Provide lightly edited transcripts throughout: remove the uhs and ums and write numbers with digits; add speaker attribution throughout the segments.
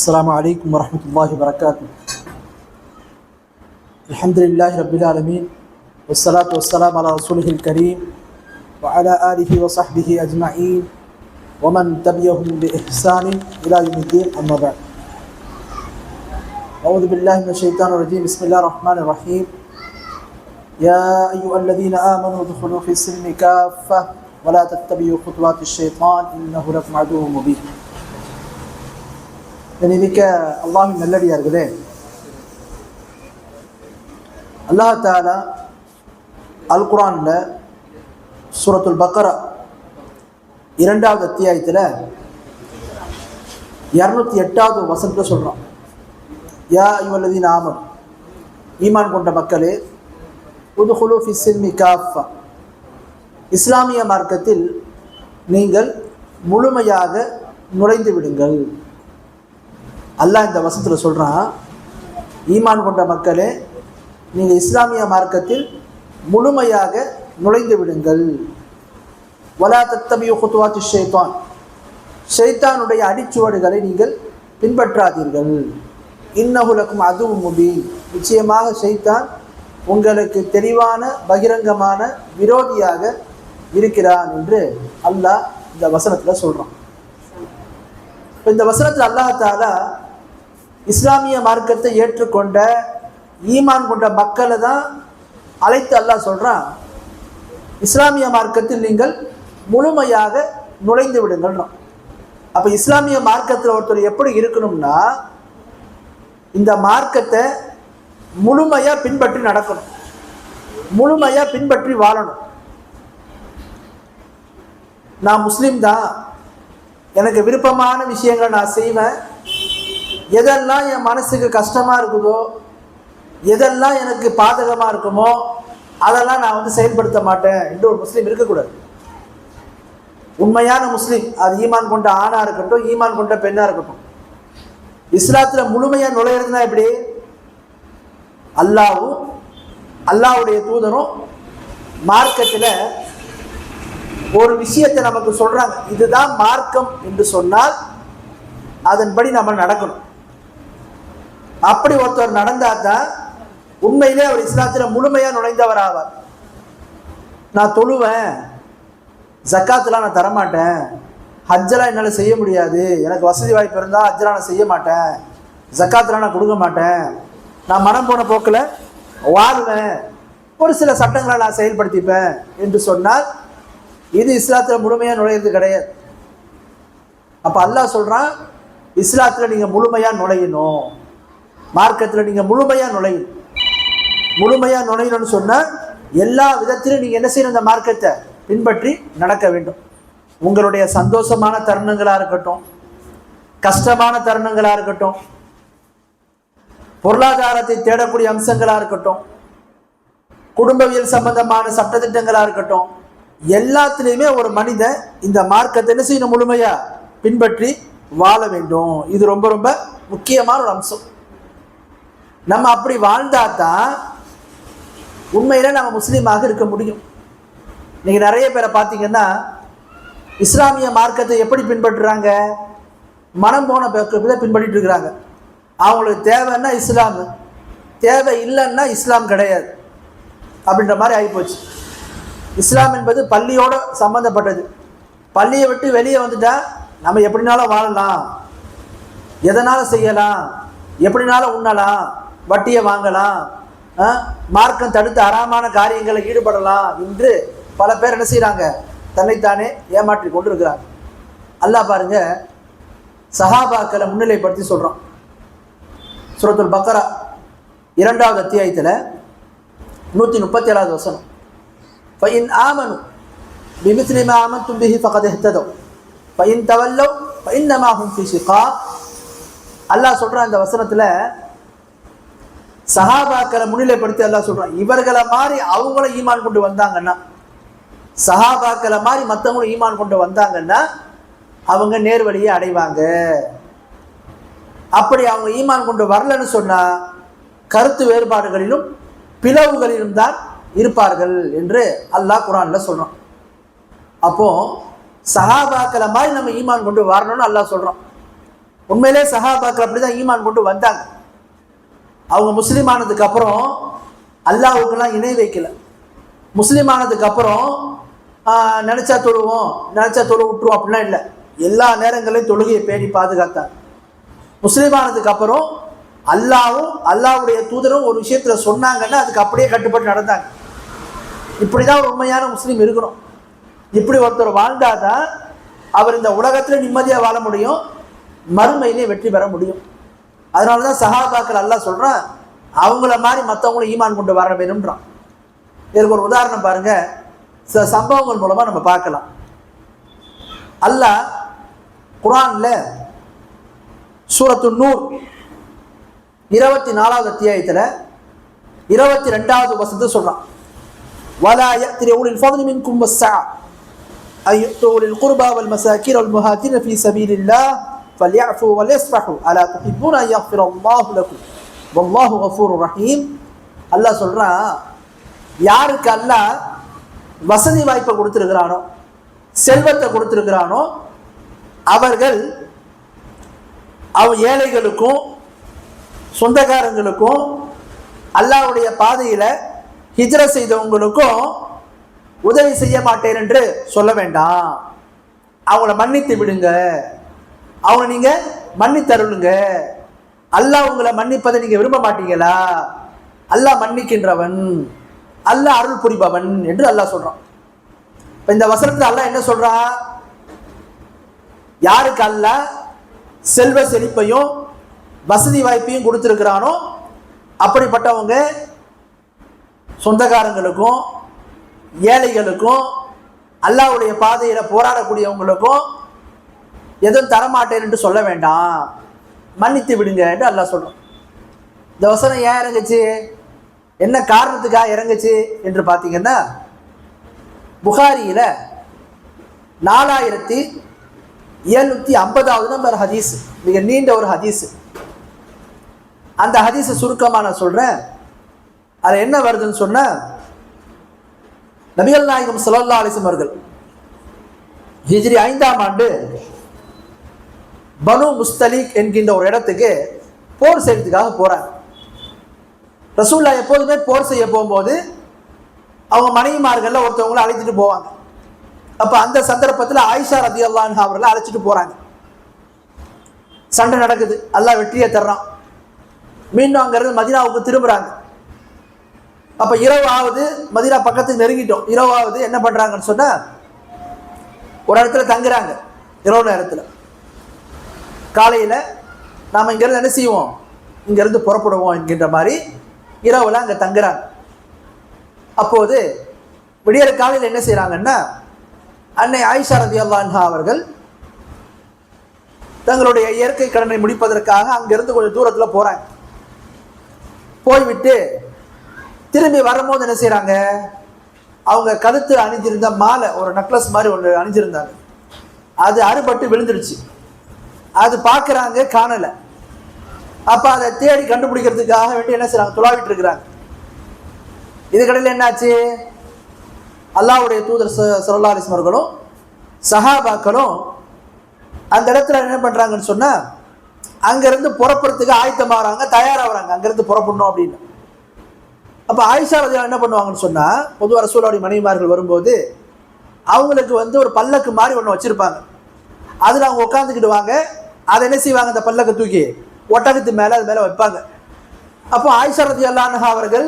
Speaker 1: السلام عليكم ورحمة الله وبركاته. الحمد لله رب العالمين والصلاة والسلام على رسوله الكريم وعلى آله وصحبه أجمعين ومن تبعهم بإحسان إلى يوم الدين. أما بعد، أعوذ بالله من الشيطان الرجيم. بسم الله الرحمن الرحيم. يا أيها الذين آمنوا ادخلوا في السلم كافة ولا تتبعوا خطوات الشيطان إنه لكم عدو مبين. மிக்க அல்லாஹ்வின் நல்லடியார்களே, அல்லாஹ் தஆலா அல் குர்ஆன்ல சூரத்துல் பக்கரா 2வது அத்தியாயத்தில் 208வது வசனத்தை சொல்றான். யா அய்யுஹல்லதீன ஆமனு, ஈமான் கொண்ட மக்களே, உதுகுலு ஃபிஸ்ஸில்மி காஃபா, இஸ்லாமிய மார்க்கத்தில் நீங்கள் முழுமையாக நுழைந்து விடுங்கள். அல்லாஹ் இந்த வசனத்தில் சொல்கிறான், ஈமான் கொண்ட மக்களே, நீங்கள் இஸ்லாமிய மார்க்கத்தில் முழுமையாக நுழைந்து விடுங்கள். வலா தத்தபியு குதுவாத்தி ஷைத்தான், ஷைத்தானுடைய அடிச்சுவடுகளை நீங்கள் பின்பற்றாதீர்கள். இன்னஹு லக்கும் அதுவும் முபீன், நிச்சயமாக ஷைத்தான் உங்களுக்கு தெளிவான பகிரங்கமான விரோதியாக இருக்கிறான் என்று அல்லாஹ் இந்த வசனத்தில் சொல்கிறான். இப்போ இந்த வசனத்தில் அல்லாஹ் தஆலா இஸ்லாமிய மார்க்கத்தை ஏற்றுக்கொண்ட ஈமான் கொண்ட மக்களை தான் அழைத்து அல்லாஹ் சொல்கிறான், இஸ்லாமிய மார்க்கத்தில் நீங்கள் முழுமையாக நுழைந்து விடுங்கள்றான். அப்போ இஸ்லாமிய மார்க்கத்தில் ஒருத்தர் எப்படி இருக்கணும்னா, இந்த மார்க்கத்தை முழுமையாக பின்பற்றி நடக்கணும், முழுமையாக பின்பற்றி வாழணும். நான் முஸ்லீம் தான், எனக்கு விருப்பமான விஷயங்களை நான் செய்வேன், எதெல்லாம் என் மனசுக்கு கஷ்டமாக இருக்குதோ, எதெல்லாம் எனக்கு பாதகமாக இருக்குமோ அதெல்லாம் நான் செயல்படுத்த மாட்டேன் என்று ஒரு முஸ்லீம் இருக்கக்கூடாது. உண்மையான முஸ்லீம், அது ஈமான் கொண்ட ஆணாக இருக்கட்டும், ஈமான் கொண்ட பெண்ணாக இருக்கட்டும், இஸ்லாத்தில் முழுமையாக நுழையிறதுனா எப்படி? அல்லாஹ்வும் அல்லாஹ்வுடைய தூதரும் மார்க்கத்தில் ஒரு விஷயத்தை நமக்கு சொல்கிறாங்க, இதுதான் மார்க்கம் என்று சொன்னால் அதன்படி நம்ம நடக்கணும். அப்படி ஒருத்தர் நடந்தால் தான் உண்மையிலே அவர் இஸ்லாத்தில் முழுமையாக நுழைந்தவர் ஆவார். நான் தொழுவேன், ஜக்காத்துலாம் நான் தரமாட்டேன், ஹஜ்ஜெல்லாம் என்னால் செய்ய முடியாது, எனக்கு வசதி வாய்ப்பு இருந்தால் ஹஜ்ஜெல்லாம் நான் செய்ய மாட்டேன், ஜக்காத்துலாம் நான் கொடுக்க மாட்டேன், நான் மனம் போன போக்கில் வாழ்வேன், ஒரு சில சட்டங்களை நான் செயல்படுத்திப்பேன் என்று சொன்னால் இது இஸ்லாத்தில் முழுமையாக நுழையிறது கிடையாது. அப்போ அல்லாஹ் சொல்கிறான், இஸ்லாத்தில் நீங்கள் முழுமையாக நுழையணும், மார்க்கத்தில் நீங்கள் முழுமையாக நுழையணும். முழுமையாக நுழையணும்னு சொன்னால் எல்லா விதத்திலும் நீங்கள் என்ன செய்யணும்? இந்த மார்க்கத்தை பின்பற்றி நடக்க வேண்டும். உங்களுடைய சந்தோஷமான தருணங்களாக இருக்கட்டும், கஷ்டமான தருணங்களாக இருக்கட்டும், பொருளாதாரத்தை தேடக்கூடிய அம்சங்களாக இருக்கட்டும், குடும்பவியல் சம்பந்தமான சட்டத்திட்டங்களாக இருக்கட்டும், எல்லாத்துலேயுமே ஒரு மனிதன் இந்த மார்க்கத்தை என்ன செய்யணும்? முழுமையாக பின்பற்றி வாழ வேண்டும். இது ரொம்ப ரொம்ப முக்கியமான ஒரு அம்சம். நம்ம அப்படி வாழ்ந்தாதான் உண்மையில் நம்ம முஸ்லீமாக இருக்க முடியும். இன்னைக்கு நிறைய பேரை பார்த்தீங்கன்னா இஸ்லாமிய மார்க்கத்தை எப்படி பின்பற்றுறாங்க? மனம் போன போக்கில் பின்பற்றிட்டு இருக்கிறாங்க. அவங்களுக்கு தேவைன்னா இஸ்லாம், தேவை இல்லைன்னா இஸ்லாம் கிடையாது அப்படின்ற மாதிரி ஆகிப்போச்சு. இஸ்லாம் என்பது பள்ளியோடு சம்மந்தப்பட்டது. பள்ளியை விட்டு வெளியே வந்துட்டா நம்ம எப்படினாலும் வாழலாம், எதனால் செய்யலாம், எப்படினாலும் உண்ணலாம், வட்டியை வாங்கலாம், மார்க்கம் தடுத்து அறாமான காரியங்களை ஈடுபடலாம் என்று பல பேர் என்ன செய்கிறாங்க? தன்னைத்தானே ஏமாற்றி கொண்டு இருக்கிறாங்க. அல்லாஹ் பாருங்க, சஹாபாக்களை முன்னிலைப்படுத்தி சொல்கிறோம். சூரத்துல் பக்கரா 2வது அத்தியாயத்தில் 137வது வசனம். ஃபஇன் ஆமனு பிமிஸ்லி மா ஆமன்தும் பிஹி ஃபகத் இஹ்ததவ் ஃபஇன் தவல்லவ் ஃபஇன்னமா ஹும் ஃபீ ஷிகாக். அல்லாஹ் சொல்கிறான் இந்த வசனத்தில், சஹாபாக்களை முன்னிலைப்படுத்தி அல்லாஹ் சொல்கிறான், இவர்களை மாதிரி அவங்களும் ஈமான் கொண்டு வந்தாங்கன்னா, சஹாபாக்களை மாதிரி மற்றவங்களும் ஈமான் கொண்டு வந்தாங்கன்னா அவங்க நேர்வழியை அடைவாங்க. அப்படி அவங்க ஈமான் கொண்டு வரலன்னு சொன்னால் கருத்து வேறுபாடுகளிலும் பிளவுகளிலும் தான் இருப்பார்கள் என்று அல்லாஹ் குர்ஆனில் சொல்கிறான். அப்போது சஹாபாக்களை மாதிரி நம்ம ஈமான் கொண்டு வரணும்னு அல்லாஹ் சொல்கிறான். உண்மையிலே சஹாபாக்கள் அப்படிதான் ஈமான் கொண்டு வந்தாங்க. அவங்க முஸ்லீம் ஆனதுக்கு அப்புறம் அல்லாஹ்வுக்கெல்லாம் இணை வைக்கல. முஸ்லீம் ஆனதுக்கு அப்புறம் நினைச்சா தொழுவோம், நினைச்சா தொழு விட்டுருவோம் அப்படிலாம் இல்லை. எல்லா நேரங்களையும் தொழுகையை பேணி பாதுகாத்தாங்க. முஸ்லீம் ஆனதுக்கு அப்புறம் அல்லாவும் அல்லாஹ்வுடைய தூதரும் ஒரு விஷயத்துல சொன்னாங்கன்னா அதுக்கு அப்படியே கட்டுப்பட்டு நடந்தாங்க. இப்படிதான் ஒரு உண்மையான முஸ்லீம் இருக்கணும். இப்படி ஒருத்தர் வாழ்ந்தாதான் அவர் இந்த உலகத்துல நிம்மதியா வாழ முடியும், மறுமையிலே வெற்றி பெற முடியும். அதனாலதான் சஹாபாக்கள் அல்லாஹ் சொல்றான், அவங்கள மாதிரி மற்றவங்களும் ஈமான் கொண்டு வர வேணும்ன்றான். இதற்கு ஒரு உதாரணம் பாருங்க, சில சம்பவங்கள் மூலமா நம்ம பார்க்கலாம். அல்லாஹ் குர்ஆன்ல சூரத்து நூர் 24வது அத்தியாயத்துல 22வது வசனத்தை சொல்றான், வலா யஅ்தி உலில் ஃபضل மின்கும் வஸ்ஸஅ அய்யுது உலில் குர்பா வல் மசாகின் வல் முஹாஜிரின ஃபீ சபீலில்லாஹ் ஃபல்யஅஃபு வல்யஸ்ஃபஹு அலா துஹிப்பூன அன் யக்ஃபிரல்லாஹு லக்கும் வல்லாஹு கஃபூருர் ரஹீம். அல்லாஹ் சொல்றான், யாருக்கு அல்லாஹ் வசதி வாய்ப்பை கொடுத்திருக்கிறானோ, செல்வத்தை கொடுத்திருக்கிறானோ, அவர்கள் ஏழைகளுக்கும் சொந்தக்காரங்களுக்கும் அல்லாஹ்வுடைய பாதையில ஹிஜ்ரத் செய்தவங்களுக்கும் உதவி செய்ய மாட்டேன் என்று சொல்ல வேண்டாம். அவங்கள மன்னித்து விடுங்க, அவங்க நீங்க மன்னித்தருளுங்க. அல்லாஹ் உங்களை மன்னிப்பதை நீங்க விரும்ப மாட்டீங்களா? அல்லாஹ் மன்னிக்கின்றவன், அல்லாஹ் அருள் புரிபவன் என்று அல்லாஹ் சொல்றான். இப்ப இந்த வசனத்துல அல்லாஹ் என்ன சொல்றான்? யாருக்கு அல்லாஹ் செல்வ செழிப்பையும் வசதி வாய்ப்பையும் கொடுத்திருக்கிறானோ அப்படிப்பட்டவங்க சொந்தக்காரங்களுக்கும் ஏழைகளுக்கும் அல்லாஹ்வுடைய பாதையில போராடக்கூடியவங்களுக்கும் எதுவும் தரமாட்டேன் என்று சொல்ல வேண்டாம், மன்னித்து விடுங்க என்று அல்லாஹ் சொல்றான். இந்த வசனம் ஏன் இறங்குச்சு, என்ன காரணத்துக்காக இறங்குச்சு என்று பார்த்தீங்கன்னா, புகாரியில 4750வது நம்பர் ஹதீஸ், மிக நீண்ட ஒரு ஹதீஸ். அந்த ஹதீஸை சுருக்கமாக நான் சொல்றேன். அது என்ன வருதுன்னு சொன்ன, நபிகள் நாயகம் ஸல்லல்லாஹு அலைஹி வஸல்லம் அவர்கள் ஹிஜ்ரி 5ஆம் ஆண்டு பனு முஸ்தலிக் என்கின்ற ஒரு இடத்துக்கு போர் செய்யறதுக்காக போறாங்க. ரசூலுல்லாஹ் எப்போதுமே போர் செய்ய போகும்போது அவங்க மனைவிமார்கள்ல ஒருத்தவங்களை அழைச்சிட்டு போவாங்க. அப்ப அந்த சந்தர்ப்பத்தில் ஆயிஷா ரலியல்லாஹு அன்ஹா அவர்களை அழைச்சிட்டு போறாங்க. சண்டை நடக்குது, அல்லாஹ் வெற்றியை தர்றான். மீண்டும் அங்கிருந்து மதீனாவுக்கு திரும்புறாங்க. அப்ப இரவாவது, மதீனா பக்கத்துக்கு நெருங்கிட்டோம், இரவாவது என்ன பண்றாங்கன்னு சொன்னா ஒரு இடத்துல தங்குறாங்க. இரவு நேரத்துல காலையில நாம இங்கிருந்து என்ன செய்வோம், இங்கிருந்து புறப்படுவோம் என்கின்ற மாதிரி இரவுல அங்க தங்குறாங்க. அப்போது விடியற காலையில் என்ன செய்யறாங்கன்னா, அன்னை ஆயிஷா ரலியல்லாஹு அன்ஹா அவர்கள் தங்களுடைய இயற்கை கடனை முடிப்பதற்காக அங்கிருந்து கொஞ்சம் தூரத்துல போறாங்க. போய்விட்டு திரும்பி வரும்போது என்ன செய்யறாங்க, அவங்க கழுத்து அணிஞ்சிருந்த மாலை, ஒரு நெக்லஸ் மாதிரி ஒன்று அணிஞ்சிருந்தாங்க, அது அறுபட்டு விழுந்துடுச்சு. அது பார்க்குறாங்க, காணலை. அப்போ அதை தேடி கண்டுபிடிக்கிறதுக்காக வேண்டி என்ன செய்யறாங்க, துளாவிட்டு இருக்கிறாங்க. இதுக்கடையில் என்னாச்சு, அல்லாஹ்வுடைய தூதர் ஸல்லல்லாஹு அலைஹி வஸல்லம் அவர்களும் சஹாபாக்களும் அந்த இடத்துல என்ன பண்றாங்கன்னு சொன்னா, அங்கிருந்து புறப்படுறதுக்கு ஆயத்தமாகறாங்க, தயாராகிறாங்க, அங்கிருந்து புறப்படணும் அப்படின்னு. அப்போ ஆயிஷா ரலியல்லாஹு என்ன பண்ணுவாங்கன்னு சொன்னா, பொதுவாக ரசூலுல்லாஹ்வுடைய மனைவிமார்கள் வரும்போது அவங்களுக்கு ஒரு பல்லக்கு மாதிரி ஒன்று வச்சிருப்பாங்க. அதில் அவங்க உட்காந்துக்கிடுவாங்க. அதை என்ன செய்வாங்க, அந்த பல்லக்கை தூக்கி ஒட்டகத்து மேலே அது மேலே வைப்பாங்க. அப்போ ஆயிஷா ரலியல்லாஹு அன்ஹா அவர்கள்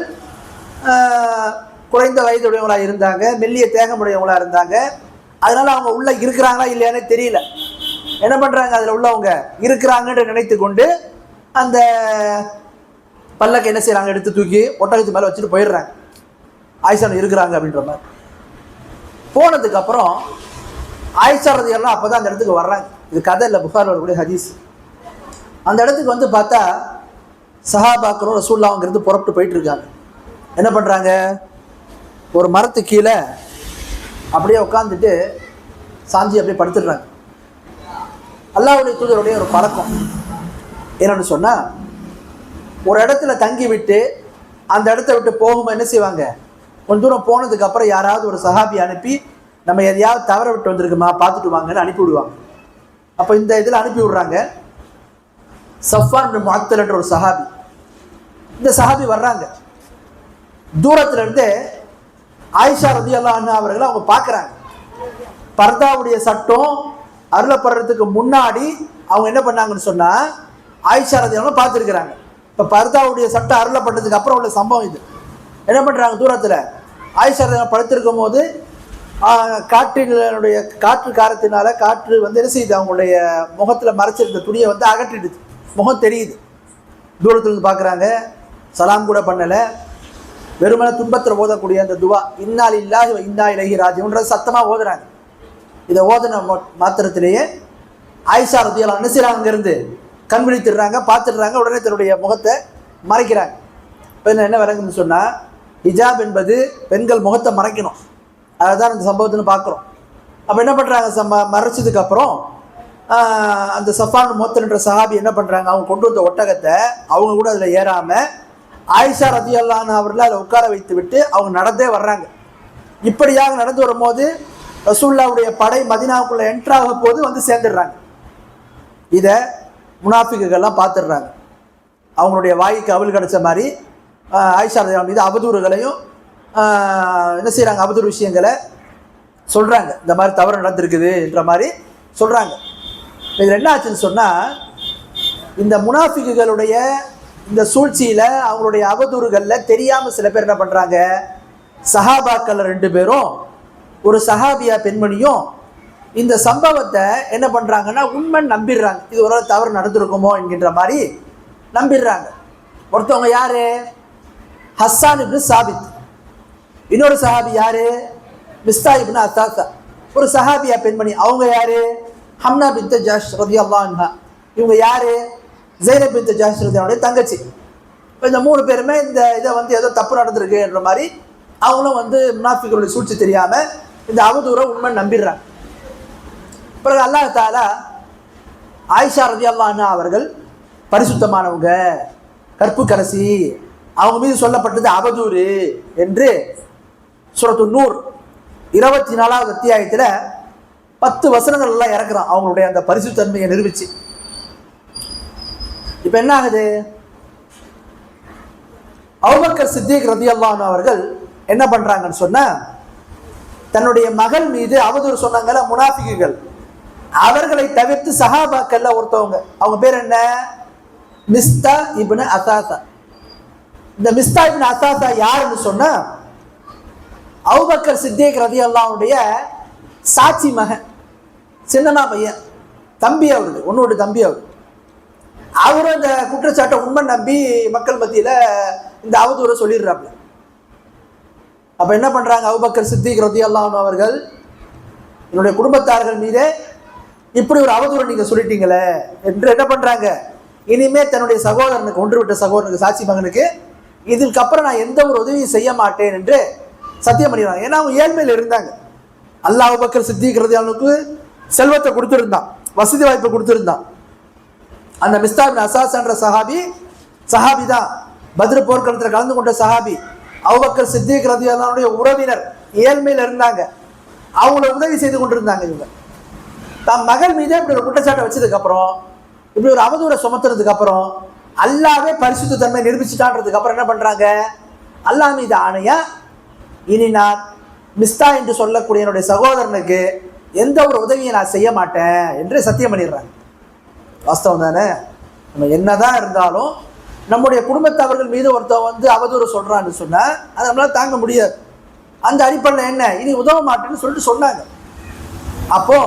Speaker 1: குறைந்த வயதுடையவங்களாக இருந்தாங்க, மெல்லிய தேகமுடையவங்களாக இருந்தாங்க. அதனால அவங்க உள்ள இருக்கிறாங்களா இல்லையானே தெரியல. என்ன பண்றாங்க, அதில் உள்ளவங்க இருக்கிறாங்கன்னு நினைத்து கொண்டு அந்த பல்லக்கை என்ன செய்யறாங்க, எடுத்து தூக்கி ஒட்டகத்து மேலே வச்சுட்டு போயிடுறாங்க. ஆயிஷா இருக்கிறாங்க அப்படின்ற மாதிரி. போனதுக்கு அப்புறம் ஆயிஷா ரலியல்லாஹு அப்பதான் அந்த இடத்துக்கு வர்றாங்க. இது கதை இல்லை, புகாரில் வரக்கூடிய ஹதீஸ். அந்த இடத்துக்கு பார்த்தா சஹாபாக்களும் ரசூலுல்லாஹ் அங்கிருந்து புறப்பட்டு போயிட்டு இருக்காங்க. என்ன பண்றாங்க, ஒரு மரத்து கீழே அப்படியே உட்காந்துட்டு சாஞ்சி அப்படியே படுத்துடுறாங்க. அல்லாஹ்வுடைய தூதருடைய ஒரு பழக்கம் என்னன்னு சொன்னா, ஒரு இடத்துல தங்கி விட்டு அந்த இடத்த விட்டு போகும்போது என்ன செய்வாங்க, கொஞ்ச தூரம் போனதுக்கு அப்புறம் யாராவது ஒரு சஹாபி அனுப்பி நம்ம எதையாவது தவற விட்டு வந்திருக்குமா பார்த்துட்டு வாங்கன்னு அனுப்பி விடுவாங்க. அப்போ இந்த இதில் அனுப்பி விடுறாங்க. சஃப்வான் பின் முஅத்தல் என்ற ஒரு சஹாபி. இந்த சஹாபி வர்றாங்க. தூரத்துல இருந்து ஆயிஷா ரலியல்லாஹு அன்ஹா அவர்களை அவங்க பார்க்குறாங்க. பர்தாவுடைய சட்டம் அருளப்படுறதுக்கு முன்னாடி அவங்க என்ன பண்ணாங்கன்னு சொன்னா ஆயிஷா ரலியல்லாஹு பார்த்துருக்குறாங்க. இப்போ பர்தாவுடைய சட்டம் அருளப்பட்டதுக்கு அப்புறம் உள்ள சம்பவம் இது. என்ன பண்ணுறாங்க, தூரத்தில் ஆயிஷா ரலியல்லாஹு படுத்திருக்கும் போது காற்று காரத்தினால காற்று வந்து என்ன செய்யுது, அவங்களுடைய முகத்தில் மறைச்சிருந்த துணியை வந்து அகற்றிடுது, முகம் தெரியுது. தூரத்துலேருந்து பார்க்குறாங்க, சலாம் கூட பண்ணலை, வெறுமனை துன்பத்தில் ஓதக்கூடிய அந்த துவா இன்னா லில்லாஹி வ இன்னா இலைஹி ராஜிஊன்றது சத்தமாக ஓதுறாங்க. இதை ஓதுன மாத்திரத்திலேயே ஆயிஷா ரலியல்லாஹு அன்ஹா செய்கிறாங்க, அங்கேருந்து கண் விழித்துடுறாங்க, பார்த்துடுறாங்க, உடனே தன்னுடைய முகத்தை மறைக்கிறாங்க. இப்போ என்ன விளங்குன்னு சொன்னால், ஹிஜாப் என்பது பெண்கள் முகத்தை மறைக்கணும், அதுதான் இந்த சம்பவத்துன்னு பார்க்குறோம். அப்போ என்ன பண்ணுறாங்க, மறைச்சதுக்கப்புறம் அந்த சஃப்வான் முஅத்தல் என்ற சஹாபி என்ன பண்ணுறாங்க, அவங்க கொண்டு வந்த ஒட்டகத்தை அவங்க கூட அதில் ஏறாமல் ஆயிஷா ரலியல்லாஹு அன்ஹா அவர்களை அதில் உட்கார வைத்து விட்டு அவங்க நடந்தே வர்றாங்க. இப்படியாக நடந்து வரும்போது ரசூலுல்லாஹ்வுடைய படை மதீனாவுக்குள்ளே என்ட்ராக போது வந்து சேர்ந்துடுறாங்க. இதை முனாஃபிக்குகள்லாம் பார்த்துடுறாங்க. அவங்களுடைய வாய்க்கு அவள் கிடச்ச மாதிரி ஆயிஷா ரலியல்லாஹு அன்ஹா மீது அவதூறுகளையும் என்ன செய்கிறாங்க, அவதூறு விஷயங்களை சொல்கிறாங்க. இந்த மாதிரி தவறு நடந்திருக்குது என்ற மாதிரி சொல்கிறாங்க. இதில் என்ன ஆச்சுன்னு சொன்னால், இந்த முனாஃபிக்குகளுடைய இந்த சூழ்ச்சியில் அவங்களுடைய அவதூறுகளில் தெரியாமல் சில பேர் என்ன பண்ணுறாங்க, சஹாபாக்கள் 2 பேரும் ஒரு சஹாபியா பெண்மணியும் இந்த சம்பவத்தை என்ன பண்ணுறாங்கன்னா உண்மை நம்பிடுறாங்க. இது ஒரு தவறு நடந்திருக்குமோ என்கின்ற மாதிரி நம்பிடுறாங்க. ஒருத்தவங்க யார், ஹஸ்ஸான் இப்னு சாபித். இன்னொரு சஹாபி யாரு, மிஸ்தா இப்னு அத்தாசா. ஒரு சஹாபியா பெண்மணி, அவங்க யாரு, ஹம்னா பின்த் ஜஹ்ஷ் ரலியல்லாஹு அன்ஹா. இவங்க யாரு, ஸைனப் பின்த் ஜஹ்ஷ் ரலியல்லாஹு தங்கச்சி. இப்போ இந்த 3 பேருமே இந்த இதை வந்து ஏதோ தப்பு நடந்திருக்கு என்ற மாதிரி அவங்களும் வந்து முனாஃபிக்குடைய சூழ்ச்சி தெரியாமல் இந்த அவதூறை உண்மை நம்பிடுறாங்க. பிறகு அல்லாஹ் தஆலா ஆயிஷா ரலியல்லாஹு அன்ஹா அவர்கள் பரிசுத்தமானவங்க, கற்பு கரசி, அவங்க மீது சொல்லப்பட்டது அவதூறு என்று சூரத்து நூர் 24வது அத்தியாயத்தில் 10 வசனங்கள் எல்லாம் இறக்குறான் அவங்களுடைய அந்த பரிசுத்தன்மையை நிரூபிச்சு. இப்போ என்ன ஆகுது, அபூபக்கர் சித்திக் ரலியல்லாஹு அன்ஹு அவர்கள் என்ன பண்றாங்கன்னு சொன்னா, தன்னுடைய மகள் மீது அவதூறு சொன்னாங்கல்ல முனாஃபிக்குகள், அவர்களை தவிர்த்து சஹாபாக்கள்ல ஒருத்தவங்க, அவங்க பேர் என்ன, மிஸ்தா இப்னு அசாசா. இந்த மிஸ்தா இப்னு அசாசா யாருன்னு சொன்னா, அபூபக்கர் சித்திக் ரலியல்லாஹு அன்ஹுடைய சாட்சி மகன், சின்னமா பையன், தம்பி அவருக்கு, ஒன்னோட தம்பி அவர். அவரும் இந்த குற்றச்சாட்டை உண்மை நம்பி மக்கள் மத்தியில் இந்த அவதூறை சொல்லிடுறாப்புல. அப்போ என்ன பண்ணுறாங்க, அபூபக்கர் சித்திக் ரலியல்லாஹு அன்ஹு அவர்கள் என்னுடைய குடும்பத்தார்கள் மீதே இப்படி ஒரு அவதூறை நீங்கள் சொல்லிட்டீங்களே என்று என்ன பண்ணுறாங்க, இனிமே தன்னுடைய சகோதரனுக்கு, ஒன்று விட்ட சகோதரனுக்கு, சாட்சி மகனுக்கு இதுக்கப்புறம் நான் எந்த ஒரு உதவியும் செய்ய மாட்டேன் என்று சத்தியம் பண்ணிடுறாங்க. ஏன்னா அவங்க ஏழ்மையில் இருந்தாங்க. அல்லாஹ் அபூபக்கர் சித்திக் ரலியல்லாஹு அன்ஹுக்கு செல்வத்தை கொடுத்துருந்தான், வசதி வாய்ப்பை கொடுத்துருந்தான். அந்த மிஸ்தா இப்னு அசாசான்ற சஹாபி தான் பத்ர் போர்க்களத்தில் கலந்து கொண்ட சஹாபி. அபூபக்கர் சித்திக் ரலியல்லாஹு அன்ஹுடைய உறவினர், ஏழ்மையில் இருந்தாங்க, அவங்கள உதவி செய்து கொண்டிருந்தாங்க. இவங்க தன் மகள் மீதே இப்படி ஒரு குற்றச்சாட்டை வச்சதுக்கப்புறம், இப்படி ஒரு அவதூறை சுமத்துறதுக்கு அப்புறம், அல்லாவே பரிசுத்த தன்மை நிரூபிச்சுட்டான்றதுக்கு அப்புறம் என்ன பண்ணுறாங்க, அல்லாஹ் மீது ஆணையா இனி நான் மிஸ்தா என்று சொல்லக்கூடிய என்னுடைய சகோதரனுக்கு எந்த ஒரு உதவியை நான் செய்ய மாட்டேன் என்று சத்தியம் பண்ணிடுறாங்க. வாஸ்தவம் தானே, நம்ம என்னதான் இருந்தாலும் நம்முடைய குடும்பத்தவர்கள் மீது ஒருத்தவங்க வந்து அவதூறு சொல்கிறான்னு சொன்னால் அதை நம்மளால் தாங்க முடியாது. அந்த அடிப்படையில் என்ன, இனி உதவ மாட்டேன்னு சொல்லிட்டு சொன்னாங்க. அப்போ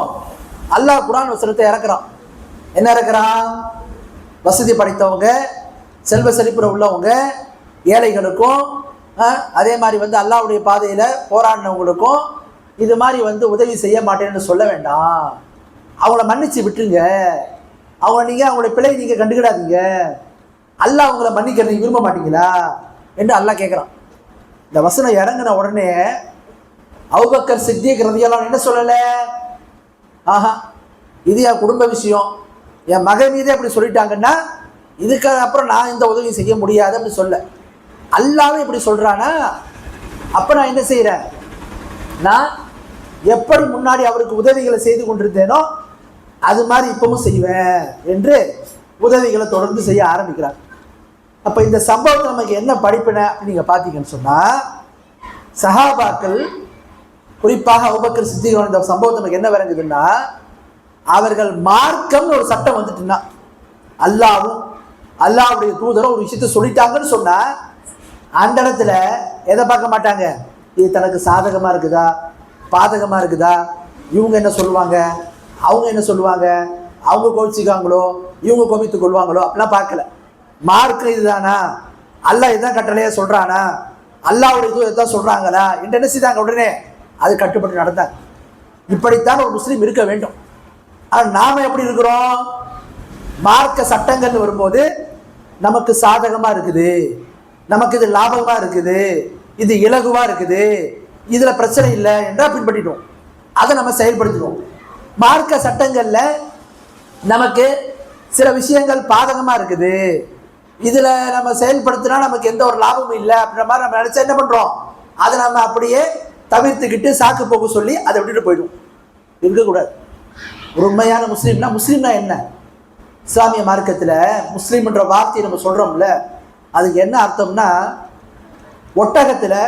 Speaker 1: அல்லாஹ் குர்ஆன் வசனத்தை இறக்குறான். என்ன இறக்குறான், வசதி படைத்தவங்க, செல்வ செழிப்புற உள்ளவங்க, ஏழைகளுக்கும் அதே மாதிரி வந்து அல்லாஹ்வுடைய பாதையில் போராடினவங்களுக்கும் இது மாதிரி வந்து உதவி செய்ய மாட்டேன்னு சொல்ல வேண்டாம், அவங்கள மன்னிச்சு விட்டுருங்க, அவங்களுடைய பிழை நீங்கள் கண்டுக்கிடாதீங்க, அல்லாஹ் அவங்கள மன்னிக்கிறது நீங்கள் விரும்ப மாட்டீங்களா என்று அல்லாஹ் கேட்குறான். இந்த வசனம் இறங்கின உடனே அபூபக்கர் சித்திக் ரலியல்லாஹு அன்ஹு என்ன சொல்லலை, ஆஹா இது என் குடும்ப விஷயம், என் மகன் மீதே அப்படி சொல்லிட்டாங்கன்னா இதுக்கு அப்புறம் நான் இந்த உதவி செய்ய முடியாது அப்படி சொல்ல. அல்லாவே இப்படி சொல்கிறானா, அப்போ நான் என்ன செய்கிறேன், நான் எப்படி முன்னாடி அவருக்கு உதவிகளை செய்து கொண்டிருந்தேனோ அது மாதிரி இப்பவும் செய்வேன் என்று உதவிகளை தொடர்ந்து செய்ய ஆரம்பிக்கிறாங்க. அப்போ இந்த சம்பவத்தை நமக்கு என்ன படிப்பினை அப்படின்னு நீங்கள் பார்த்தீங்கன்னு சொன்னால், சஹாபாக்கள் குறிப்பாக அபூபக்கர் சித்திக் இந்த சம்பவத்தை நமக்கு என்ன விளங்குதுன்னா, அவர்கள் மார்க்கம்னு ஒரு சட்டம் வந்துட்டுன்னா, அல்லாஹ்வுடைய தூதரும் ஒரு விஷயத்த சொல்லிட்டாங்கன்னு சொன்னால் அந்த இடத்துல எதை பார்க்க மாட்டாங்க, இது தனக்கு சாதகமாக இருக்குதா பாதகமாக இருக்குதா, இவங்க என்ன சொல்லுவாங்க அவங்க என்ன சொல்லுவாங்க, அவங்க கோவிச்சுக்காங்களோ இவங்க கோபித்து கொள்வாங்களோ அப்படிலாம் பார்க்கல. மார்க்கம் இதுதானா, அல்லாஹ் இதுதான் கட்டளையாக சொல்கிறானா, அல்லாஹ்வுடைய தூதர் இதுதான் சொல்கிறாங்களா என்று என்ன செய்தாங்க, உடனே அது கட்டுப்பட்டு நடந்தாங்க. இப்படித்தான் ஒரு முஸ்லீம் இருக்க வேண்டும். ஆனால் நாம் எப்படி இருக்கிறோம், மார்க்க சட்டங்கள்னு வரும்போது நமக்கு சாதகமாக இருக்குது, நமக்கு இது லாபமாக இருக்குது, இது இலகுவாக இருக்குது, இதில் பிரச்சனை இல்லை என்றால் பின்பற்றிடுவோம், அதை நம்ம செயல்படுத்திடுவோம். மார்க்க சட்டங்களில் நமக்கு சில விஷயங்கள் பாதகமாக இருக்குது, இதில் நம்ம செயல்படுத்தினா நமக்கு எந்த ஒரு லாபமும் இல்லை அப்படின்ற மாதிரி நம்ம நினச்சா என்ன பண்ணுறோம், அதை நம்ம அப்படியே தவிர்த்துக்கிட்டு சாக்கு போக்கு சொல்லி அதை விட்டுட்டு போயிடுவோம். இருக்கக்கூடாது. ஒரு உண்மையான முஸ்லீம்னா என்ன, இஸ்லாமிய மார்க்கத்தில் முஸ்லீம்ன்ற வார்த்தையை நம்ம சொல்கிறோம்ல, அதுக்கு என்ன அர்த்தம்னா, ஒட்டகத்தில்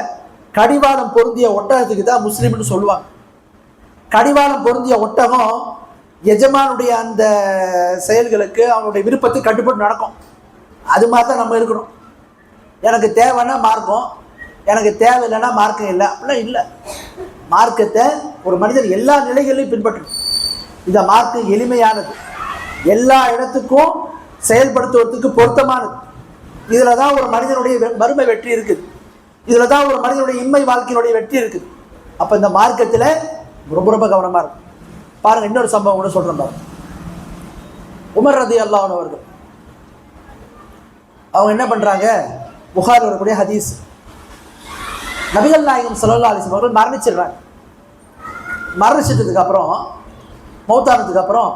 Speaker 1: கடிவாளம் பொருந்திய ஒட்டகத்துக்கு தான் முஸ்லீம்னு சொல்லுவாங்க. கடிவாளம் பொருந்திய ஒட்டகம் எஜமானுடைய அந்த செயல்களுக்கு அவனுடைய விருப்பத்தை கட்டுப்பட்டு நடக்கும். அது மாதிரி தான் நம்ம இருக்கணும். எனக்கு தேவைன்னா மார்க்கம், எனக்கு தேவையில்லைன்னா மார்க்கம் இல்லை அப்படிலாம் இல்லை. மார்க்கத்தை ஒரு மனிதன் எல்லா நிலைகளையும் பின்பற்றணும். இந்த மார்க்கம் எளிமையானது, எல்லா இடத்துக்கும் செயல்படுத்துவதற்கு பொருத்தமானது. இதில் தான் ஒரு மனிதனுடைய மறுமை வெற்றி இருக்குது, இதில் தான் ஒரு மனிதனுடைய இன்மை வாழ்க்கையினுடைய வெற்றி இருக்குது. அப்போ இந்த மார்க்கத்தில் ரொம்ப ரொம்ப கவனமாக இருக்கும். பாருங்கள், இன்னொரு சம்பவம் கூட சொல்கிறேன் பாருங்க. உமர் ரலியல்லாஹு அன்ஹு அவர்கள் அவங்க என்ன பண்ணுறாங்க, புகார் வரக்கூடிய ஹதீஸ், நபிகள் நாயகம் ஸல்லல்லாஹு அலைஹி வஸல்லம் அவர்கள் மரணிச்சிடுறாங்க. மரணிச்சிட்டதுக்கு அப்புறம், மௌத்தானதுக்கு அப்புறம்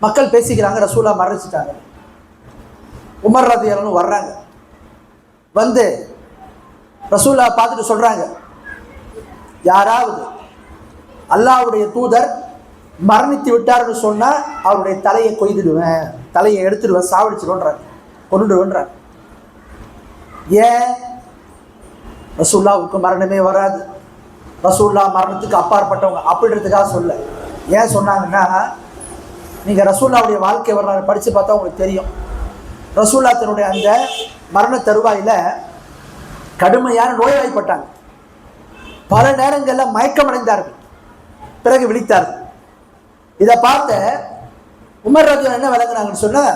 Speaker 1: மக்கள் பேசிக்கிறாங்க, ரசூலா மரணிச்சிட்டாங்க. உமர் ரலியல்லாஹு அன்ஹு வர்றாங்க, வந்து ரசூலா பார்த்துட்டு சொல்கிறாங்க, யாராவது அல்லாஹ்வுடைய தூதர் மரணித்து விட்டார்னு சொன்னால் அவருடைய தலையை கொய்துடுவேன், தலையை எடுத்துடுவேன், சாவடிச்சிடுவேன்றார், கொண்டுடுவேன்றார். ஏன், ரசூல்லாவுக்கு மரணமே வராது, ரசூல்லா மரணத்துக்கு அப்பாற்பட்டவங்க அப்படின்றதுக்காக சொல்ல. ஏன் சொன்னாங்கன்னா, நீங்கள் ரசூல்லாவுடைய வாழ்க்கை வரலாறு படித்து பார்த்தா உங்களுக்கு தெரியும். ரசூல்லா தன்னுடைய அந்த மரண தருவாயில் கடுமையான நோய்வாய்ப்பட்டாங்க. பல நேரங்களில் மயக்கமடைந்தார்கள், பிறகு விழித்தார்கள். இதை பார்த்த உமர் ரலியல்லாஹு என்ன விளங்குறாங்கன்னு சொன்னால்,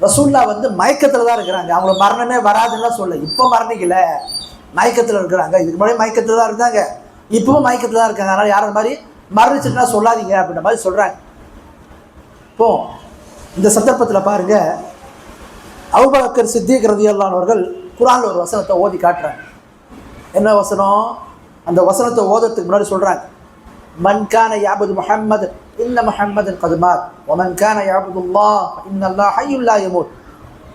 Speaker 1: ரசூல்லா வந்து மயக்கத்தில் தான் இருக்கிறாங்க, அவங்கள மரணமே வராதுன்னா சொல்ல. இப்போ மரணிக்கல, மயக்கத்தில் இருக்கிறாங்க. இதுக்கு முன்னாடி மயக்கத்தில் தான் இருந்தாங்க, இப்பவும் மயக்கத்தில் தான் இருக்காங்க. அதனால் யாரும் மாதிரி மரணிச்சுட்டுனா சொல்லாதீங்க அப்படின்ற மாதிரி சொல்கிறாங்க. இப்போ இந்த சந்தர்ப்பத்தில் பாருங்கள், அபூபக்கர் சித்திக் ரலியல்லாஹு அன்ஹு அவர்கள் குர்ஆனில் ஒரு வசனத்தை ஓதி காட்டுறாங்க. என்ன வசனம், அந்த வசனத்தை ஓதுறதுக்கு முன்னாடி சொல்கிறாங்க, மன் கான யாபுது முஹம்மது இன்ன முஹம்மதன் கத் மாத் வ மன் கான யாபுதுல்லாஹ் இன்னல்லாஹ் ஹய்யுல் லா யமூத்.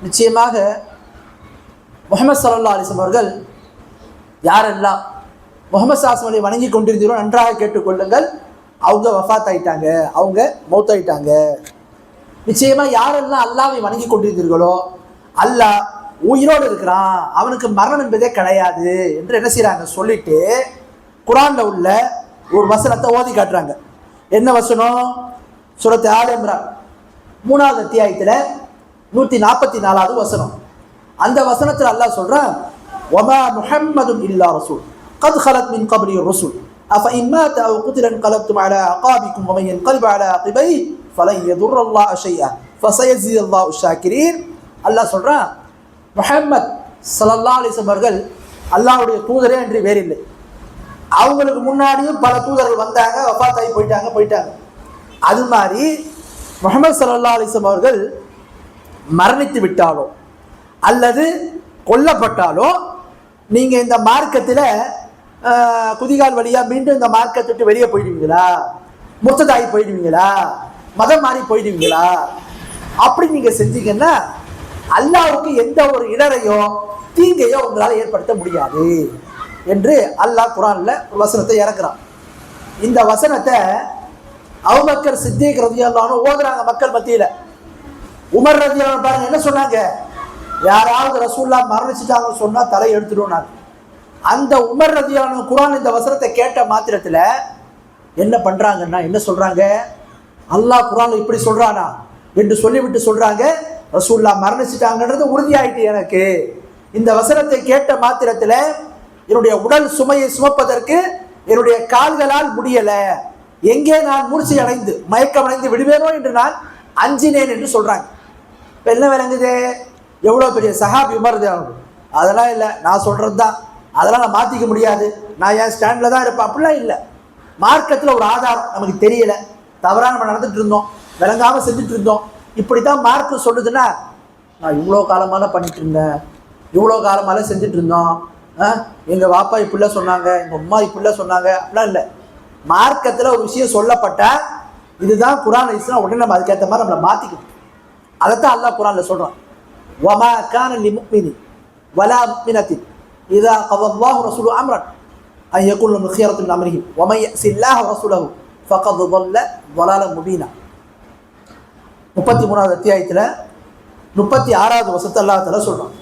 Speaker 1: நிச்சயமாக முஹம்மது ஸல்லல்லாஹு அலைஹி வஸல்லம் அவர்கள் யாரெல்லாம் முஹம்மது ஸல்லல்லாஹு அலைஹி வஸல்லம் வணங்கி கொண்டிருந்தீரோ நன்றாக கேட்டுக்கொள்ளுங்கள், அவங்க வஃபாத் ஆயிட்டாங்க, அவங்க மௌத்தாயிட்டாங்க. நிச்சயமாக யாரெல்லாம் அல்லாஹ்வை வணங்கி கொண்டிருந்தீர்களோ அல்லாஹ் உயிரோடு இருக்கிறான், அவனுக்கு மரணம் என்பதே கிடையாது என்று என்ன செய்கிறாங்க சொல்லிட்டு குர்ஆனில் உள்ள ஒரு வசனத்தை ஓதி காட்டுறாங்க. என்ன வசனம், சூரத் ஆல் இம்ரான் 3வது அத்தியாயத்தில் 144வது வசனம். அந்த வசனத்தில் அல்லாஹ் சொல்கிறான், வமா முஹம்மதுன் இல்லா ரசூல் கத் ஹலத் மின் கப்லி ருசுல் அஃபஇன் மாத அவ் குதில இன்கலப்தும் அலா அகாபிக்கும் வமன் யன்கலிப் அலா அகிபைஹி ஃபலன் யதுர்ரல்லாஹ ஷைஆ ஃபஸயஜ்ஸியல்லாஹு ஷாக்கிரீன். அல்லாஹ் சொல்கிறான், முஹம்மத் ஸல்லல்லாஹு அலைஹி வஸல்லம் அவர்கள் அல்லாஹ்வுடைய தூதரே என்று வேறில்லை. அவங்களுக்கு முன்னாடியும் பல தூதர்கள் வந்தாங்க, வஃபாத் ஆகி போயிட்டாங்க. அது மாதிரி முஹம்மது ஸல்லல்லாஹு அலைஹி வஸல்லம் அவர்கள் மரணித்து விட்டாலோ அல்லது கொல்லப்பட்டாலோ நீங்கள் இந்த மார்க்கத்தில் குதிகால் வழியாக மீண்டும் இந்த மார்க்கத்தை விட்டு வெளியே போயிடுவீங்களா, முர்த்ததாகி போயிடுவீங்களா, மதம் மாறி போயிடுவீங்களா? அப்படி நீங்கள் செஞ்சீங்கன்னா அல்லாஹ்வுக்கு எந்த ஒரு இடரையோ தீங்கையோ உங்களால் ஏற்படுத்த முடியாது என்று அல்லாஹ் குர்ஆனில் ஒரு வசனத்தை இறக்குறான். இந்த வசனத்தை அபூபக்கர் சித்திக் ரலியல்லாஹு அன்ஹு ஓதுறாங்க மக்கள் மத்தியில். உமர் ரலியல்லாஹு அன்ஹு பாருங்க என்ன சொன்னாங்க, யாராவது ரசூலுல்லாஹ் மரணிச்சிட்டாங்கன்னு சொன்னா தலை எடுத்துடுவோம். அந்த உமர் ரலியல்லாஹு அன்ஹு குர்ஆன் இந்த வசனத்தை கேட்ட மாத்திரத்துல என்ன பண்றாங்கன்னா, என்ன சொல்றாங்க, அல்லாஹ் குர்ஆன்ல இப்படி சொல்றானா என்று சொல்லிவிட்டு சொல்றாங்க, ரசூலுல்லாஹ் மரணிச்சிட்டாங்கன்றது உறுதியாயிட்டு எனக்கு. இந்த வசனத்தை கேட்ட மாத்திரத்துல என்னுடைய உடல் சுமையை சுமப்பதற்கு என்னுடைய கால்களால் முடியல, எங்கே நான் மூர்ச்சை அடைந்து மயக்கம் அடைந்து விடுவேனோ என்று நான் அஞ்சினேன் என்று சொல்றாங்க. இப்ப என்ன விளங்குது, எவ்வளவு பெரிய சஹாபி உமர் ரலியல்லாஹு அன்ஹு. அதெல்லாம் இல்லை, நான் சொல்றது தான், அதெல்லாம் நான் மாத்திக்க முடியாது, நான் என் ஸ்டாண்ட்ல தான் இருப்பேன், அப்படிலாம் இல்லை. மார்க்கத்தில் ஒரு ஆதாரம் நமக்கு தெரியல, தவறாக நம்ம நடந்துட்டு இருந்தோம், விளங்காம செஞ்சுட்டு இருந்தோம், இப்படித்தான் மார்க்கு சொல்லுதுன்னா, நான் இவ்வளோ காலமான பண்ணிட்டு இருந்தேன், இவ்வளோ காலமால செஞ்சுட்டு இருந்தோம், எங்கள் வாப்பா இப்படிலாம் சொன்னாங்க, எங்கள் அம்மா இப்படிலாம் சொன்னாங்க, அப்படிலாம் இல்லை. மார்க்கத்தில் ஒரு விஷயம் சொல்லப்பட்டா இதுதான் குர்ஆன் இஸ்லாம், உடனே நம்ம அதுக்கேற்ற மாதிரி நம்மளை மாற்றிக்கணும். அதைத்தான் அல்லாஹ் குர்ஆன்ல சொல்கிறான், வமா கான லிமுஃமினின் வலா முஃமினத்தின் இதா கதல்லாஹு ரசூலுஹு அம்ரன் அன் யகுன லஹும் খিয়ারাতুন மின் அம்ரிஹிம் வமன் யஸில்லாஹ ரசூலஹு ஃபகத் ضل ضلالا முபீனா. 33வது அத்தியாயத்தில் 36வது வசனத்தை அல்லாஹ் தஆலா சொல்றான்,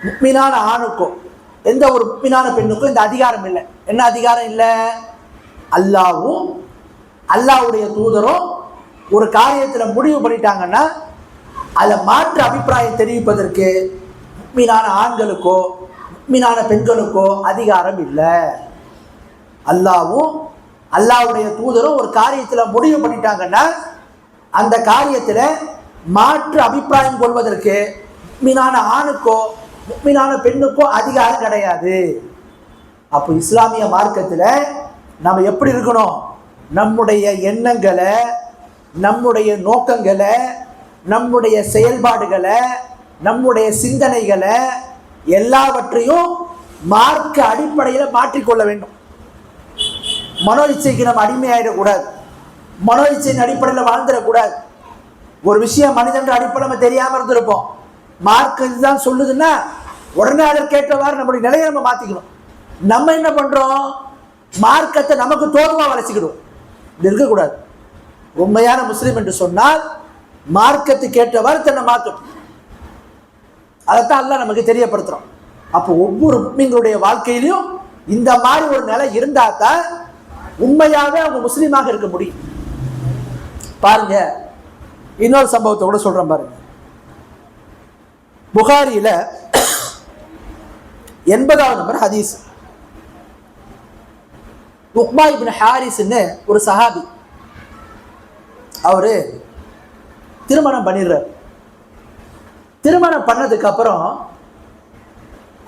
Speaker 1: முஃமினான ஆணுக்கும் எந்த ஒரு முஃமினான பெண்ணுக்கும் இந்த அதிகாரம் இல்லை. என்ன அதிகாரம் இல்லை, அல்லாஹ்வும் அல்லாஹ்வுடைய தூதரும் ஒரு காரியத்தில் முடிவு பண்ணிட்டாங்கன்னா அதில் மாற்று அபிப்பிராயம் தெரிவிப்பதற்கு முஃமினான ஆண்களுக்கோ முஃமினான பெண்களுக்கோ அதிகாரம் இல்லை. அல்லாஹ்வும் அல்லாஹ்வுடைய தூதரும் ஒரு காரியத்தில் முடிவு பண்ணிட்டாங்கன்னா அந்த காரியத்தில் மாற்று அபிப்பிராயம் கொள்வதற்கு முஃமினான ஆணுக்கோ முஃமினான பெண்ணுக்கோ அதிகாரம் கிடையாது. அப்போ இஸ்லாமிய மார்க்கத்தில் நம்ம எப்படி இருக்கணும், நம்முடைய எண்ணங்களை, நம்முடைய நோக்கங்களை, நம்முடைய செயல்பாடுகளை, நம்முடைய சிந்தனைகளை எல்லாவற்றையும் மார்க்க அடிப்படையில் மாற்றிக்கொள்ள வேண்டும். மனோ இச்சைக்கு நம்ம அடிமையாயிடக்கூடாது, மனோ இச்சையின் அடிப்படையில் வாழ்ந்துடக்கூடாது. ஒரு விஷயம் மனிதன்ற அடிப்படை நம்ம தெரியாமல் இருந்திருப்போம், மார்க் இதுதான் சொல்லுதுன்னா உடனே அதற்கேற்றவாறு நம்முடைய நிலையை நம்ம மாற்றிக்கணும். நம்ம என்ன பண்ணுறோம், மார்க்கத்தை நமக்கு தோதுவாக வளர்ச்சிக்கிடுவோம். இது இருக்கக்கூடாது. உண்மையான முஸ்லீம் என்று சொன்னால் மார்க்கத்துக்கு ஏற்றவாறு தன்னை மாற்றும். அதைத்தான் அல்லாஹ் நமக்கு தெரியப்படுத்துகிறோம். அப்போ ஒவ்வொரு முஸ்லிம்களுடைய வாழ்க்கையிலையும் இந்த மாதிரி ஒரு நிலை இருந்தால் தான் உண்மையாகவே அவங்க முஸ்லீமாக இருக்க முடியும். பாருங்க, இன்னொரு சம்பவத்தை கூட சொல்கிறேன் பாருங்க. புகாரியில் 80வது நம்பர் ஹதீஸ். உக்பா இப்னு ஹாரிஸ்ன்னு ஒரு சஹாபி, அவரு திருமணம் பண்ணிடுறார். திருமணம் பண்ணதுக்கு அப்புறம்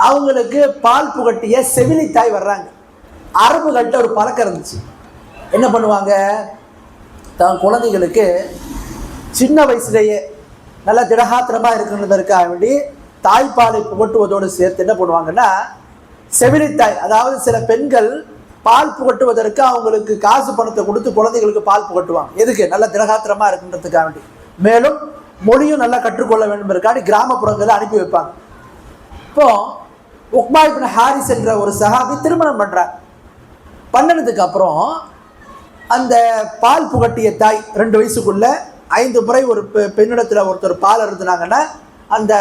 Speaker 1: அவங்களுக்கு பால் புகட்டிய செவிலி தாய் வர்றாங்க. அரபுகள்கிட்ட ஒரு பழக்கம் இருந்துச்சு, என்ன பண்ணுவாங்க, தன் குழந்தைகளுக்கு சின்ன வயசுலேயே நல்லா திடகாத்திரமாக இருக்குன்றதற்காக வேண்டி தாய்ப்பாலை புகட்டுவதோடு சேர்த்து என்ன பண்ணுவாங்கன்னா, செவிலித்தாய், அதாவது சில பெண்கள் பால் புகட்டுவதற்கு அவங்களுக்கு காசு பணத்தை கொடுத்து குழந்தைகளுக்கு பால் புகட்டுவாங்க. எதுக்கு, நல்லா திடகாத்திரமாக இருக்குன்றதுக்காக வேண்டி, மேலும் மொழியும் நல்லா கற்றுக்கொள்ள வேண்டும் இருக்காடி கிராமப்புறங்களில் அனுப்பி வைப்பாங்க. இப்போ உக்பா இப்னு ஹாரிஸ் என்ற ஒரு சஹாபி திருமணம் பண்ணுறார். பண்ணதுக்கு அப்புறம் அந்த பால் புகட்டிய தாய் 2 வயசுக்குள்ள 5 முறை ஒரு பெண்ணிடத்தில் ஒருத்தர் பால் அருந்தினாங்கன்னா அந்த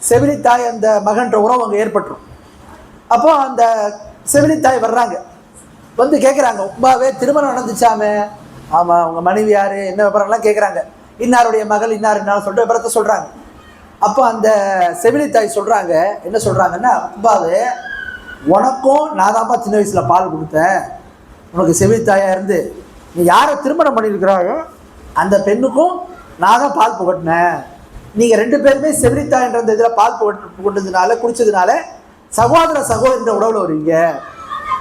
Speaker 1: செவிலித்தாய் அந்த மகன்ற உறவு அங்கே ஏற்பட்டுரும். அப்போ அந்த செவிலித்தாய் வர்றாங்க, வந்து கேட்குறாங்க, உக்பாவே திருமணம் நடந்துச்சாமே, ஆமாம், உங்கள் மனைவி யார், என்ன விவரம்லாம் கேட்குறாங்க. இன்னாருடைய மகள் இன்னார் என்னாலும் சொல்லிட்டு விவரத்தை சொல்கிறாங்க. அப்போ அந்த செவிலித்தாய் சொல்கிறாங்க, என்ன சொல்கிறாங்கன்னா, உக்பாவே உனக்கும் நான் தான்ப்பா சின்ன வயசில் பால் கொடுத்தேன், உனக்கு செவிலித்தாயாக இருந்து நீ யாரை திருமணம் பண்ணியிருக்கிறாயோ அந்த பெண்ணுக்கும் நான் தான் பால் புகட்டினேன். நீங்கள் 2 பேருமே செவிலித்தாய்ன்ற அந்த இதில் பால் புகட்டினதுனால குடித்ததுனால சகோதர சகோதரின்ற உறவில் வருவீங்க.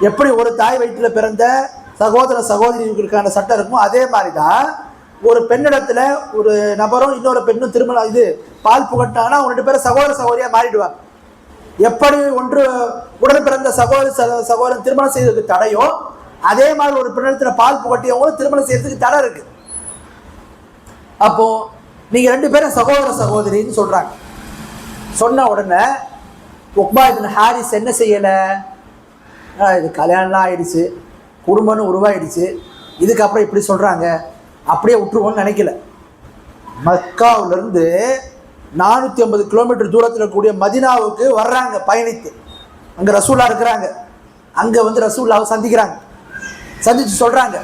Speaker 1: எப்படி ஒரு தாய் வயிற்றில் பிறந்த சகோதர சகோதரிகளுக்கான சட்டம் இருக்குமோ அதே மாதிரி தான் ஒரு பெண்ணிடத்தில் ஒரு நபரும் இன்னொரு பெண்ணும் திருமணம் இது பால் புகட்டினாங்கன்னா அவங்க 2 பேரும் சகோதர சகோதரியாக மாறிடுவாங்க. எப்படி ஒன்று உடன் பிறந்த சகோதரன் திருமணம் செய்வதற்கு தடையோ அதே மாதிரி ஒரு பெண்ணிடத்தில் பால் புகட்டியவங்களும் திருமணம் செய்யறதுக்கு தடை இருக்கு. அப்போ நீங்க 2 பேரும் சகோதர சகோதரின்னு சொல்றாங்க. சொன்ன உடனே உக்பா இப்னு ஹாரிஸ் என்ன செய்யலை, இது கல்யாணம்லாம் ஆயிடுச்சு, குடும்பம்னு உருவாயிடுச்சு, இதுக்கப்புறம் இப்படி சொல்கிறாங்க, அப்படியே விட்டுருவோன்னு நினைக்கல. மக்காவிலிருந்து 450 கிலோமீட்டர் தூரத்தில் இருக்கக்கூடிய மதினாவுக்கு வர்றாங்க பயணித்து. அங்கே ரசூலா இருக்கிறாங்க. அங்கே வந்து ரசூல்லாவை சந்திக்கிறாங்க. சந்தித்து சொல்கிறாங்க,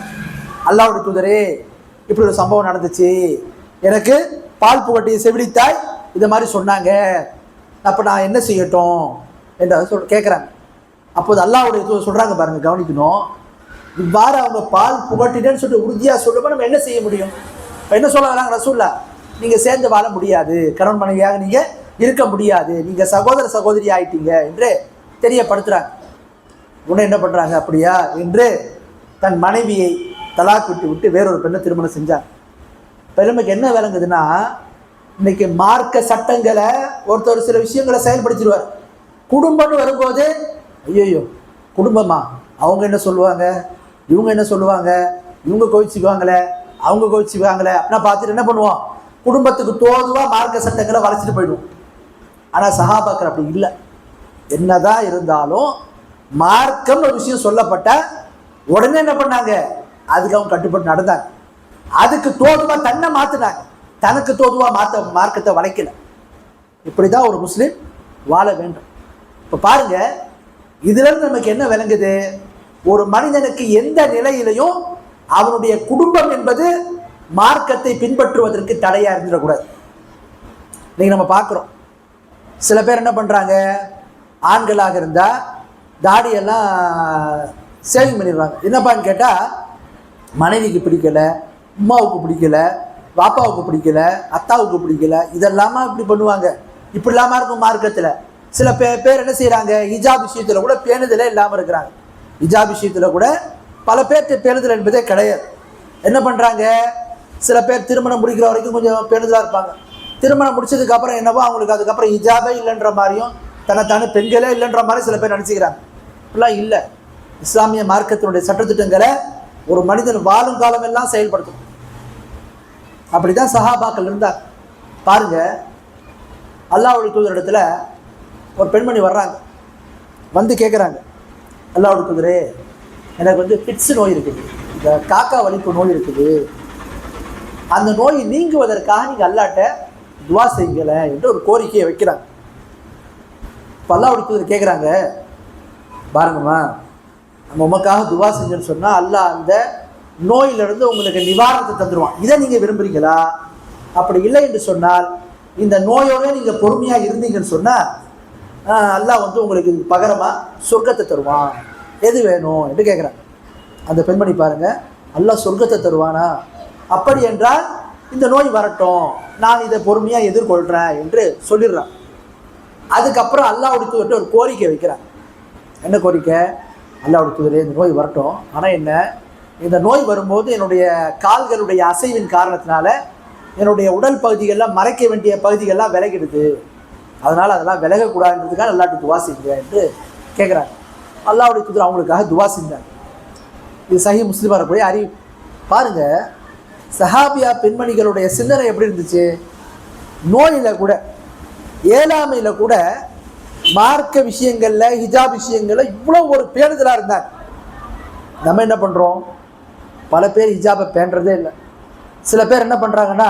Speaker 1: அல்லாஹ்வுடைய தூதரே, இப்படி ஒரு சம்பவம் நடந்துச்சு, எனக்கு பால் புகட்டிய செவிலித்தாய் இதை மாதிரி சொன்னாங்க, அப்போ நான் என்ன செய்யட்டும் என்று கேட்குறாங்க. அப்போது அல்லாஹ்வுடைய தூதர் சொல்கிறாங்க, பாருங்கள், கவனிக்கணும். இவ்வாறு அவங்க பால் புகட்டினேன்னு சொல்லிட்டு உறுதியாக சொல்லும்போது நம்ம என்ன செய்ய முடியும்? இப்போ என்ன சொல்ல வராங்க ரசூல்லா? நீங்கள் சேர்ந்து வாழ முடியாது, கணவன் மனைவியாக நீங்கள் இருக்க முடியாது, நீங்கள் சகோதர சகோதரி ஆயிட்டீங்க என்று தெரியப்படுத்துகிறாங்க. உடனே என்ன பண்ணுறாங்க, அப்படியா என்று தன் மனைவியை தலாக் விட்டு வேறொரு பெண்ணை திருமணம் செஞ்சாங்க. பெருமைக்கு என்ன விளங்குதுன்னா, இன்னைக்கு மார்க்க சட்டங்களை ஒருத்தர் சில விஷயங்களை செயல்படுத்திடுவார். குடும்பம்னு வரும்போது ஐயோ குடும்பமா, அவங்க என்ன சொல்லுவாங்க, இவங்க என்ன சொல்லுவாங்க, இவங்க கோவிச்சுக்குவாங்களே, அவங்க கோவிச்சுக்குவாங்களே அப்படின்னா பார்த்துட்டு என்ன பண்ணுவோம், குடும்பத்துக்கு தோதுவாக மார்க்க சட்டங்களை வளைச்சிட்டு போயிடுவோம். ஆனால் சஹாபாக்கள் அப்படி இல்லை. என்னதான் இருந்தாலும் மார்க்கம் ஒரு விஷயம் சொல்லப்பட்ட உடனே என்ன பண்ணாங்க, அதுக்கு அவங்க கட்டுப்பட்டு நடந்தாங்க. அதுக்கு தோதுவா தன்னை மாற்றினாங்க, தனக்கு தோதுவா மார்க்கத்தை வளைக்கல. இப்படிதான் ஒரு முஸ்லீம் வாழ வேண்டும். இப்போ பாருங்க, இதுல இருந்து நமக்கு என்ன விளங்குது, ஒரு மனிதனுக்கு எந்த நிலையிலையும் அவனுடைய குடும்பம் என்பது மார்க்கத்தை பின்பற்றுவதற்கு தடையா இருந்துடக்கூடாது. இன்னைக்கு நம்ம பார்க்குறோம், சில பேர் என்ன பண்றாங்க, ஆண்களாக இருந்தா தாடியெல்லாம் சேவிங் பண்ணிடுறாங்க. என்னப்பான்னு கேட்டால், மனைவிக்கு பிடிக்கல, அம்மாவுக்கு பிடிக்கல, பாப்பாவுக்கு பிடிக்கல, அத்தாவுக்கு பிடிக்கல, இதெல்லாமா இப்படி பண்ணுவாங்க. இப்படி இல்லாமல் இருக்கும் மார்க்கத்தில். சில பேர் என்ன செய்கிறாங்க, ஹிஜாப் விஷயத்தில் கூட பேணுதலே இல்லாமல் இருக்கிறாங்க. ஹிஜாப் விஷயத்தில் கூட பல பேர்த்து பேணுதல் என்பதே கிடையாது. என்ன பண்ணுறாங்க, சில பேர் திருமணம் முடிக்கிற வரைக்கும் கொஞ்சம் பேணுதலாக இருப்பாங்க. திருமணம் முடிச்சதுக்கப்புறம் என்னவோ அவங்களுக்கு அதுக்கப்புறம் ஹிஜாபே இல்லைன்ற மாதிரியும் தன்னைத்தானே பெண்களே இல்லைன்ற மாதிரி சில பேர் நினச்சிக்கிறாங்க. இப்படிலாம் இல்லை. இஸ்லாமிய மார்க்கத்தினுடைய சட்டத்திட்டங்களை ஒரு மனிதன் வாழும் காலம் எல்லாம் செயல்படுத்தும். அப்படிதான் சஹாபாக்கள் இருந்தாங்க. பாருங்க, அல்லாஹ்வுடைய தூதரிடத்துல ஒரு பெண்மணி வர்றாங்க, வந்து கேட்குறாங்க, அல்லாஹ்வுடைய தூதரே, எனக்கு வந்து பிட்ஸ் நோய் இருக்குது, இந்த காக்கா வலிப்பு நோய் இருக்குது, அந்த நோய் நீங்குவதற்காக நீங்கள் அல்லாட்ட துவா செய்யுங்கள என்று ஒரு கோரிக்கையை வைக்கிறாங்க. இப்போ அல்லாஹ்வுடைய தூதர் கேட்குறாங்க, பாருங்கம்மா, நம்ம உமக்காக துவா செஞ்சோன்னு சொன்னால் அல்லாஹ் அந்த நோயிலிருந்து உங்களுக்கு நிவாரணத்தை தந்துடுவான். இதை நீங்கள் விரும்புகிறீங்களா? அப்படி இல்லை என்று சொன்னால், இந்த நோயோட நீங்கள் பொறுமையாக இருந்தீங்கன்னு சொன்னால் அல்லாஹ் வந்து உங்களுக்கு பகரமாக சொர்க்கத்தை தருவான், எது வேணும் என்று கேட்குறாங்க. அந்த பெண்மணி பாருங்க, அல்லாஹ் சொர்க்கத்தை தருவானா? அப்படி என்றால் இந்த நோய் வரட்டும், நான் இதை பொறுமையாக எதிர்கொள்கிறேன் என்று சொல்லிடுறான். அதுக்கப்புறம் அல்லாஹ்வுடைய தூதர்கிட்ட ஒரு கோரிக்கை வைக்கிறாங்க. என்ன கோரிக்கை? அல்லாஹ்வுடைய தூதரே, இந்த நோய் வரட்டும், ஆனால் என்ன, இந்த நோய் வரும்போது என்னுடைய கால்களுடைய அசைவின் காரணத்தினால என்னுடைய உடல் பகுதிகள்லாம் மறைக்க வேண்டிய பகுதிகள்லாம் விலகிடுது, அதனால் அதெல்லாம் விலகக்கூடாதுன்றதுக்காக அல்லாஹ்ட்ட துவா செய்யுங்க என்று கேட்குறாங்க. அல்லாஹ்வுடைய தூதர் அவங்களுக்காக துவா செஞ்சாங்க. இது சஹீஹ் முஸ்லிம் வரக்கூடிய அறிவிப்பு. பாருங்க, சஹாபியா பெண்மணிகளுடைய சிந்தனை எப்படி இருந்துச்சு. நோயில் கூட, ஏழாமையில் கூட மார்க்க விஷயங்களில், ஹிஜாப் விஷயங்களில் இவ்வளோ ஒரு பேணுதலாக இருந்தாங்க. நம்ம என்ன பண்ணுறோம், பல பேர் ஹிஜாபை பேணுறதே இல்லை. சில பேர் என்ன பண்ணுறாங்கன்னா,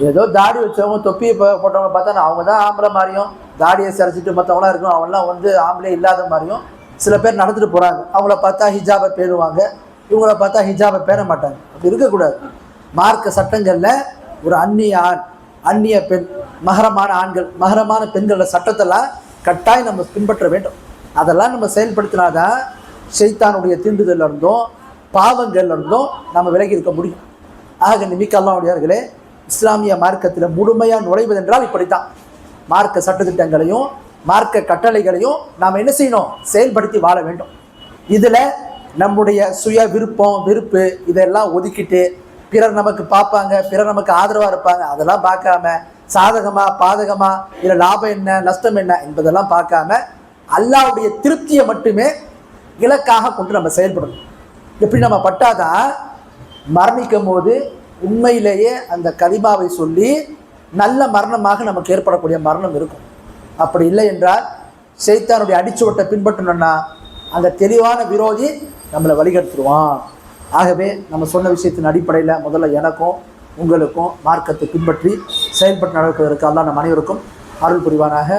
Speaker 1: ஏதோ தாடி வச்சவங்க தொப்பியை போட்டவங்க பார்த்தா அவங்க தான் ஆம்பளை மாதிரியும், தாடியை சரிச்சிட்டு மற்றவங்களாம் இருக்கும், அவங்களாம் வந்து ஆம்பளை இல்லாத மாதிரியும் சில பேர் நடந்துட்டு போகிறாங்க. அவங்கள பார்த்தா ஹிஜாபை பேணுவாங்க, இவங்கள பார்த்தா ஹிஜாபை பேண மாட்டாங்க. அப்படி இருக்கக்கூடாது. மார்க்க சட்டங்களில் ஒரு அந்நிய ஆண், அந்நிய பெண், மகரமான ஆண்கள், மகரமான பெண்களோட சட்டத்தெல்லாம் கட்டாயம் நம்ம பின்பற்ற வேண்டும். அதெல்லாம் நம்ம செயல்படுத்தினாதான் ஷைத்தானுடைய தீண்டுதல் இருந்தும் பாவங்கள் இருந்தும் நம்ம விலகி இருக்க முடியும். ஆக நிமிக்க அல்லாஹ்வுடையவர்களே, இஸ்லாமிய மார்க்கத்தில் முழுமையாக நுழைவதென்றால் இப்படித்தான். மார்க்க சட்டத்திட்டங்களையும் மார்க்க கட்டளைகளையும் நாம் என்ன செய்யணும், செயல்படுத்தி வாழ வேண்டும். இதில் நம்முடைய சுய விருப்பம் வெறுப்பு இதெல்லாம் ஒதுக்கிட்டு, பிறர் நமக்கு பார்ப்பாங்க, பிறர் நமக்கு ஆதரவாக இருப்பாங்க, அதெல்லாம் பார்க்காம, சாதகமா பாதகமா, இல்லை லாபம் என்ன நஷ்டம் என்ன என்பதெல்லாம் பார்க்காம அல்லாஹ்வுடைய திருப்தியை மட்டுமே இலக்காக கொண்டு நம்ம செயல்படணும். எப்படி நம்ம பட்டாதான் மரணிக்கும் போது உண்மையிலேயே அந்த கலிமாவை சொல்லி நல்ல மரணமாக நமக்கு ஏற்படக்கூடிய மரணம் இருக்கும். அப்படி இல்லை என்றால் ஷைத்தானுடைய அடிச்சுவட்டை பின்பற்றணும்னா அந்த தெளிவான விரோதி நம்மளை வழிகெடுத்துருவான். ஆகவே நம்ம சொன்ன விஷயத்தின் அடிப்படையில் முதல்ல எனக்கும் உங்களுக்கும் மார்க்கத்தை பின்பற்றி செயல்பட்டு நடப்பதற்கு அல்லாஹ் நம் அனைவருக்கும் அருள் புரிவானாக.